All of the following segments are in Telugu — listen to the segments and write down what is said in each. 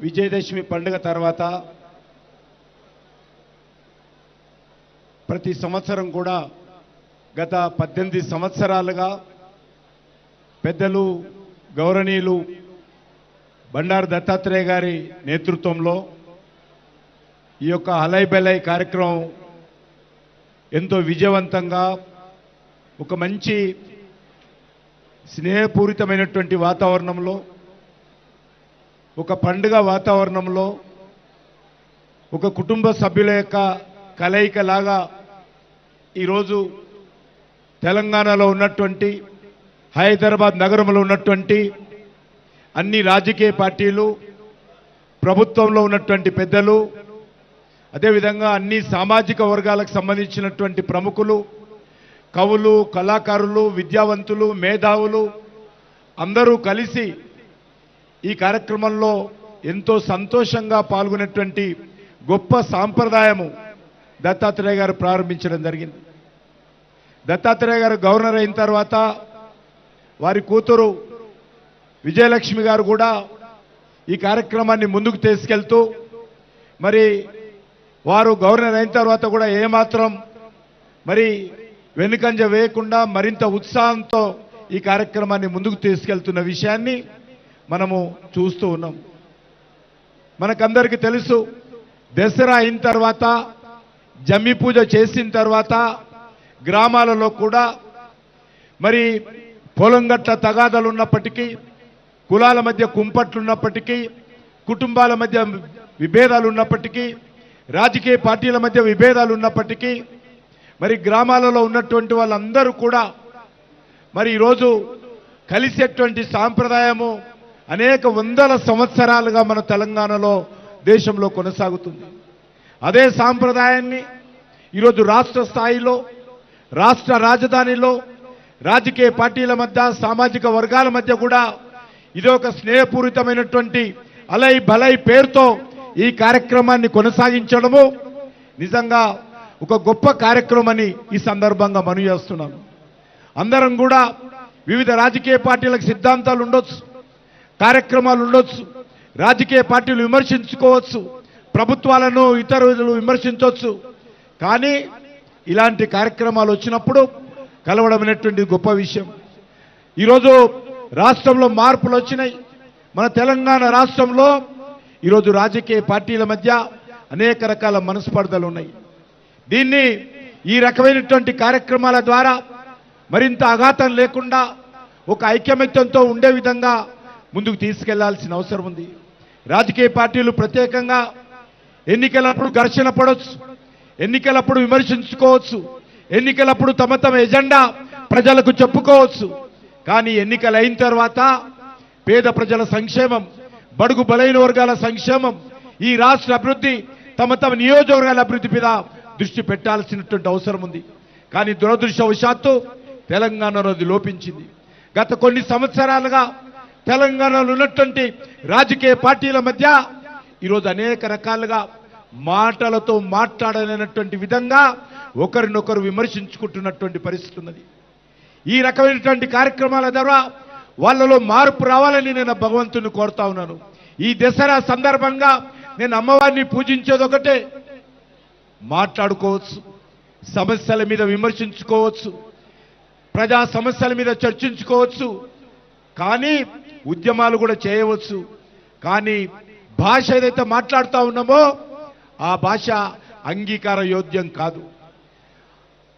విజయదశమి పండుగ తర్వాత ప్రతి సంవత్సరం కూడా గత 18 సంవత్సరాలుగా పెద్దలు గౌరవనీయులు బండారు దత్తాత్రేయ గారి నేతృత్వంలో ఈ యొక్క హలై బెలై కార్యక్రమం ఎంతో విజయవంతంగా ఒక మంచి స్నేహపూరితమైనటువంటి వాతావరణంలో ఒక పండుగ వాతావరణంలో ఒక కుటుంబ సభ్యుల యొక్క కలయికలాగా ఈరోజు తెలంగాణలో ఉన్నటువంటి హైదరాబాద్ నగరంలో ఉన్నటువంటి అన్ని రాజకీయ పార్టీలు ప్రభుత్వంలో ఉన్నటువంటి పెద్దలు అదేవిధంగా అన్ని సామాజిక వర్గాలకు సంబంధించినటువంటి ప్రముఖులు కవులు కళాకారులు విద్యావంతులు మేధావులు అందరూ కలిసి ఈ కార్యక్రమంలో ఎంతో సంతోషంగా పాల్గొనేటువంటి గొప్ప సాంప్రదాయము దత్తాత్రేయ గారు ప్రారంభించడం జరిగింది. దత్తాత్రేయ గారు గవర్నర్ అయిన తర్వాత వారి కూతురు విజయలక్ష్మి గారు కూడా ఈ కార్యక్రమాన్ని ముందుకు తీసుకెళ్తూ మరి వారు గవర్నర్ అయిన తర్వాత కూడా ఏమాత్రం మరి వెనుకంజ వేయకుండా మరింత ఉత్సాహంతో ఈ కార్యక్రమాన్ని ముందుకు తీసుకెళ్తున్న విషయాన్ని మనము చూస్తూ ఉన్నాం. మనకందరికీ తెలుసు, దసరా అయిన తర్వాత జమ్మి పూజ చేసిన తర్వాత గ్రామాలలో కూడా మరి పొలం గట్ల తగాదాలు ఉన్నప్పటికీ, కులాల మధ్య కుంపట్లున్నప్పటికీ, కుటుంబాల మధ్య విభేదాలు ఉన్నప్పటికీ, రాజకీయ పార్టీల మధ్య విభేదాలు ఉన్నప్పటికీ మరి గ్రామాలలో ఉన్నటువంటి వాళ్ళందరూ కూడా మరి ఈరోజు కలిసేటువంటి సాంప్రదాయము అనేక వందల సంవత్సరాలుగా మన తెలంగాణలో దేశంలో కొనసాగుతుంది. అదే సాంప్రదాయాన్ని ఈరోజు రాష్ట్ర స్థాయిలో రాష్ట్ర రాజధానిలో రాజకీయ పార్టీల మధ్య సామాజిక వర్గాల మధ్య కూడా ఇది ఒక స్నేహపూరితమైనటువంటి అలై బలై పేరుతో ఈ కార్యక్రమాన్ని కొనసాగించడము నిజంగా ఒక గొప్ప కార్యక్రమని ఈ సందర్భంగా మనవి చేస్తున్నాను. అందరం కూడా వివిధ రాజకీయ పార్టీలకు సిద్ధాంతాలు ఉండొచ్చు, కార్యక్రమాలు ఉండొచ్చు, రాజకీయ పార్టీలు విమర్శించుకోవచ్చు, ప్రభుత్వాలను ఇతరులు విమర్శించవచ్చు. కానీ ఇలాంటి కార్యక్రమాలు వచ్చినప్పుడు కలవడం అనేటువంటి గొప్ప విషయం. ఈరోజు రాష్ట్రంలో మార్పులు వచ్చినాయి. మన తెలంగాణ రాష్ట్రంలో ఈరోజు రాజకీయ పార్టీల మధ్య అనేక రకాల మనస్పర్ధలు ఉన్నాయి. దీన్ని ఈ రకమైనటువంటి కార్యక్రమాల ద్వారా మరింత ఆఘాతం లేకుండా ఒక ఐకమత్యంతో ఉండే విధంగా ముందుకు తీసుకెళ్లాల్సిన అవసరం ఉంది. రాజకీయ పార్టీలు ప్రత్యేకంగా ఎన్నికలప్పుడు ఘర్షణ పడవచ్చు, ఎన్నికలప్పుడు విమర్శించుకోవచ్చు, ఎన్నికలప్పుడు తమ తమ ఎజెండా ప్రజలకు చెప్పుకోవచ్చు. కానీ ఎన్నికలు అయిన తర్వాత పేద ప్రజల సంక్షేమం, బడుగు బలైన వర్గాల సంక్షేమం, ఈ రాష్ట్ర అభివృద్ధి, తమ తమ నియోజకవర్గాల అభివృద్ధి మీద దృష్టి పెట్టాల్సినటువంటి అవసరం ఉంది. కానీ దురదృష్టవశాత్తు తెలంగాణలో అది లోపించింది. గత కొన్ని సంవత్సరాలుగా తెలంగాణలో ఉన్నటువంటి రాజకీయ పార్టీల మధ్య ఈరోజు అనేక రకాలుగా మాటలతో మాట్లాడలేనటువంటి విధంగా ఒకరినొకరు విమర్శించుకుంటున్నటువంటి పరిస్థితి ఉన్నది. ఈ రకమైనటువంటి కార్యక్రమాల ద్వారా వాళ్ళలో మార్పు రావాలని నేను భగవంతుని కోరుతా ఉన్నాను. ఈ దసరా సందర్భంగా నేను అమ్మవారిని పూజించేది ఒకటే, మాట్లాడుకోవచ్చు, సమస్యల మీద విమర్శించుకోవచ్చు, ప్రజా సమస్యల మీద చర్చించుకోవచ్చు, కానీ ఉద్యమాలు కూడా చేయవచ్చు. కానీ భాష ఏదైతే మాట్లాడుతూ ఉన్నామో ఆ భాష అంగీకార యోగ్యం కాదు.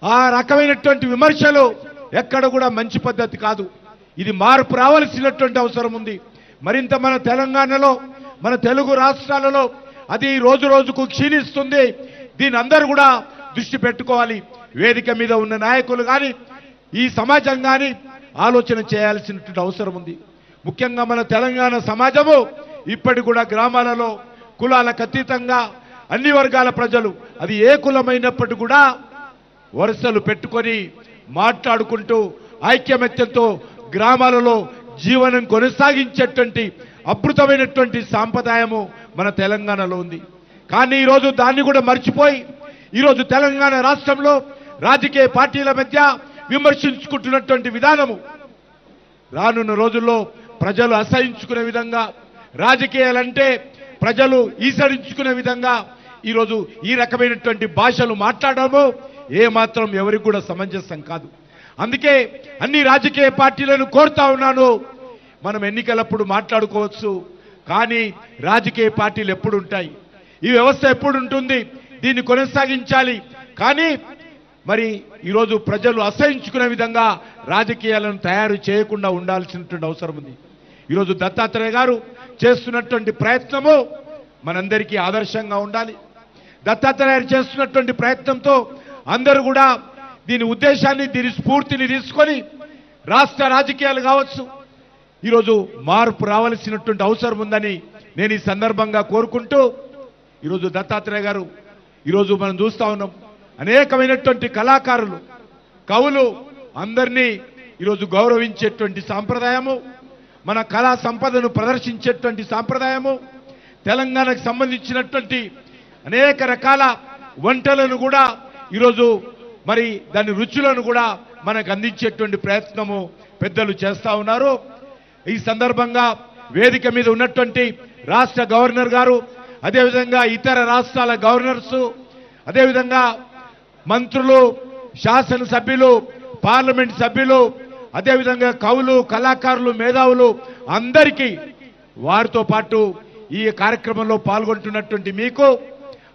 ఆ రకమైనటువంటి విమర్శలు ఎక్కడ కూడా మంచి పద్ధతి కాదు. ఇది మార్పు రావాల్సినటువంటి అవసరం ఉంది. మరింత మన తెలంగాణలో, మన తెలుగు రాష్ట్రాలలో అది రోజు రోజుకు క్షీణిస్తుంది. దీని అందరూ కూడా దృష్టి పెట్టుకోవాలి. వేదిక మీద ఉన్న నాయకులు కానీ ఈ సమాజం కానీ ఆలోచన చేయాల్సినటువంటి అవసరం ఉంది. ముఖ్యంగా మన తెలంగాణ సమాజము ఇప్పటి కూడా గ్రామాలలో కులాలకు అతీతంగా అన్ని వర్గాల ప్రజలు, అది ఏ కులమైనప్పటికీ కూడా వరుసలు పెట్టుకొని మాట్లాడుకుంటూ ఐక్యమత్యంతో గ్రామాలలో జీవనం కొనసాగించేటువంటి అద్భుతమైనటువంటి సాంప్రదాయము మన తెలంగాణలో ఉంది. కానీ ఈరోజు దాన్ని కూడా మర్చిపోయి ఈరోజు తెలంగాణ రాష్ట్రంలో రాజకీయ పార్టీల మధ్య విమర్శించుకుంటున్నటువంటి విధానము రానున్న రోజుల్లో ప్రజలు అసహించుకునే విధంగా, రాజకీయాలంటే ప్రజలు ఈసడించుకునే విధంగా ఈరోజు ఈ రకమైనటువంటి భాషలు మాట్లాడము ఏమాత్రం ఎవరికి కూడా సమంజసం కాదు. అందుకే అన్ని రాజకీయ పార్టీలను కోరుతా ఉన్నాను, మనం ఎన్నికలప్పుడు మాట్లాడుకోవచ్చు, కానీ రాజకీయ పార్టీలు ఎప్పుడు ఉంటాయి, ఈ వ్యవస్థ ఎప్పుడు ఉంటుంది, దీన్ని కొనసాగించాలి. కానీ మరి ఈరోజు ప్రజలు అసహించుకునే విధంగా రాజకీయాలను తయారు చేయకుండా ఉండాల్సినటువంటి అవసరం ఉంది. ఈరోజు దత్తాత్రేయ గారు చేస్తున్నటువంటి ప్రయత్నము మనందరికీ ఆదర్శంగా ఉండాలి. దత్తాత్రేయ చేస్తున్నటువంటి ప్రయత్నంతో అందరూ కూడా దీని ఉద్దేశాన్ని, దీని స్ఫూర్తిని తీసుకొని రాష్ట్ర రాజకీయాలు కావచ్చు, ఈరోజు మార్పు రావాల్సినటువంటి అవసరం ఉందని నేను ఈ సందర్భంగా కోరుకుంటూ, ఈరోజు దత్తాత్రేయ గారు ఈరోజు మనం చూస్తా ఉన్నాం, అనేకమైనటువంటి కళాకారులు, కవులు అందరినీ ఈరోజు గౌరవించేటువంటి సాంప్రదాయము, మన కళా సంపదను ప్రదర్శించేటువంటి సాంప్రదాయము, తెలంగాణకు సంబంధించినటువంటి అనేక రకాల వంటలను కూడా ఈరోజు మరి దాని రుచులను కూడా మనకు అందించేటువంటి ప్రయత్నము పెద్దలు చేస్తా ఉన్నారు. ఈ సందర్భంగా వేదిక మీద ఉన్నటువంటి రాష్ట్ర గవర్నర్ గారు, అదేవిధంగా ఇతర రాష్ట్రాల గవర్నర్స్, అదేవిధంగా మంత్రులు, శాసనసభ్యులు, పార్లమెంట్ సభ్యులు, అదేవిధంగా కవులు, కళాకారులు, మేధావులు అందరికీ, వారితో పాటు ఈ కార్యక్రమంలో పాల్గొంటున్నటువంటి మీకు,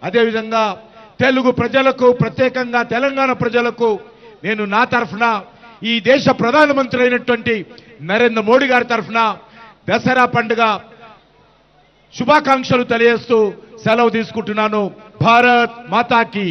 అదేవిధంగా తెలుగు ప్రజలకు, ప్రత్యేకంగా తెలంగాణ ప్రజలకు నేను నా తరఫున, ఈ దేశ ప్రధానమంత్రి అయినటువంటి నరేంద్ర మోడీ గారి తరఫున దసరా పండుగ శుభాకాంక్షలు తెలియజేస్తూ సెలవు తీసుకుంటున్నాను. భారత్ మాతాకి.